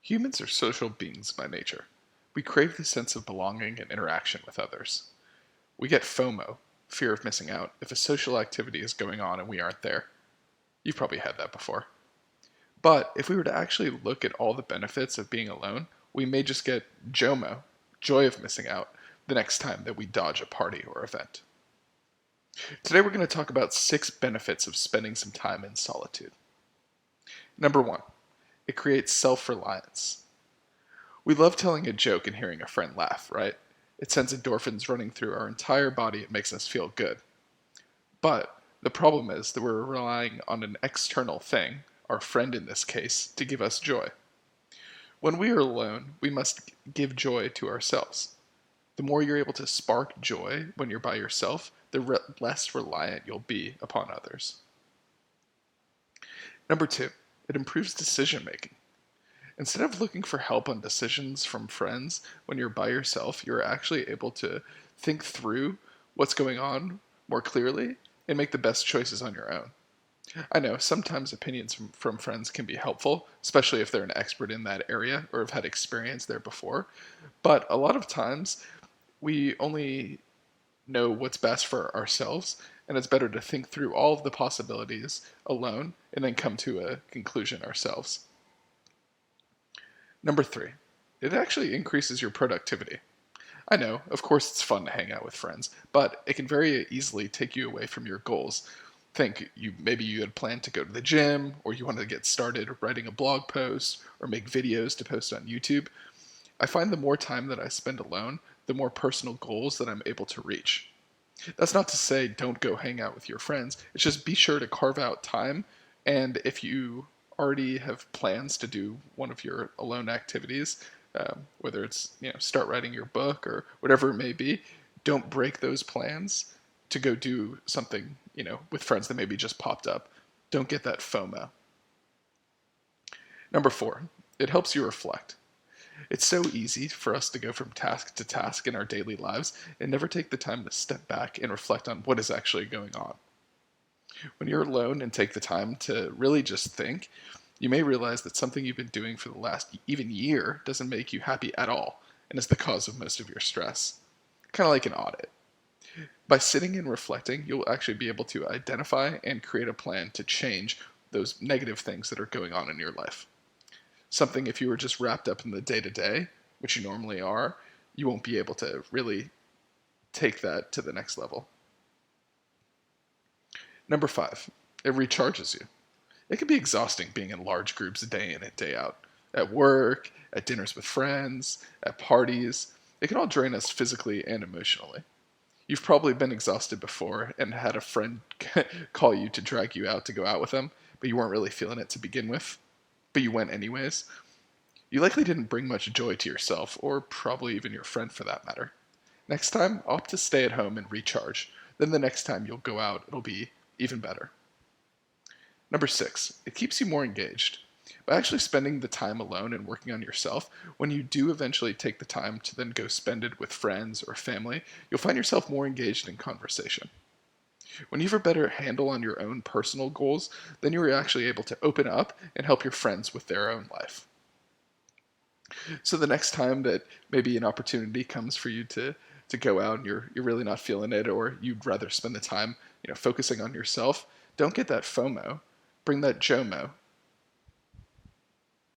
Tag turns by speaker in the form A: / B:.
A: Humans are social beings by nature. We crave the sense of belonging and interaction with others. We get FOMO, fear of missing out, if a social activity is going on and we aren't there. You've probably had that before. But if we were to actually look at all the benefits of being alone, we may just get JOMO, joy of missing out, the next time that we dodge a party or event. Today we're going to talk about 6 benefits of spending some time in solitude. Number 1, it creates self-reliance. We love telling a joke and hearing a friend laugh, right? It sends endorphins running through our entire body. It makes us feel good. But the problem is that we're relying on an external thing, our friend in this case, to give us joy. When we are alone, we must give joy to ourselves. The more you're able to spark joy when you're by yourself, the less reliant you'll be upon others. Number 2, it improves decision making. Instead of looking for help on decisions from friends, when you're by yourself, you're actually able to think through what's going on more clearly and make the best choices on your own. I know sometimes opinions from friends can be helpful, especially if they're an expert in that area or have had experience there before, but a lot of times we only know what's best for ourselves, and it's better to think through all of the possibilities alone and then come to a conclusion ourselves. Number 3, it actually increases your productivity. I know, of course it's fun to hang out with friends, but it can very easily take you away from your goals. Maybe you had planned to go to the gym, or you wanted to get started writing a blog post, or make videos to post on YouTube. I find the more time that I spend alone, the more personal goals that I'm able to reach. That's not to say don't go hang out with your friends, it's just be sure to carve out time, and if you already have plans to do one of your alone activities, whether it's start writing your book or whatever it may be, don't break those plans to go do something with friends that maybe just popped up. Don't get that FOMO. Number 4, it helps you reflect. It's so easy for us to go from task to task in our daily lives and never take the time to step back and reflect on what is actually going on. When you're alone and take the time to really just think, you may realize that something you've been doing for the last even year doesn't make you happy at all and is the cause of most of your stress. Kind of like an audit. By sitting and reflecting, you'll actually be able to identify and create a plan to change those negative things that are going on in your life. Something if you were just wrapped up in the day-to-day, which you normally are, you won't be able to really take that to the next level. Number 5, it recharges you. It can be exhausting being in large groups day in and day out. At work, at dinners with friends, at parties. It can all drain us physically and emotionally. You've probably been exhausted before and had a friend call you to drag you out to go out with them, but you weren't really feeling it to begin with, but you went anyways. You likely didn't bring much joy to yourself, or probably even your friend for that matter. Next time, opt to stay at home and recharge. Then the next time you'll go out, it'll be even better. Number 6, it keeps you more engaged. By actually spending the time alone and working on yourself, when you do eventually take the time to then go spend it with friends or family, you'll find yourself more engaged in conversation. When you have a better handle on your own personal goals, then you're actually able to open up and help your friends with their own life. So the next time that maybe an opportunity comes for you to go out and you're really not feeling it, or you'd rather spend the time focusing on yourself, don't get that FOMO. Bring that JOMO,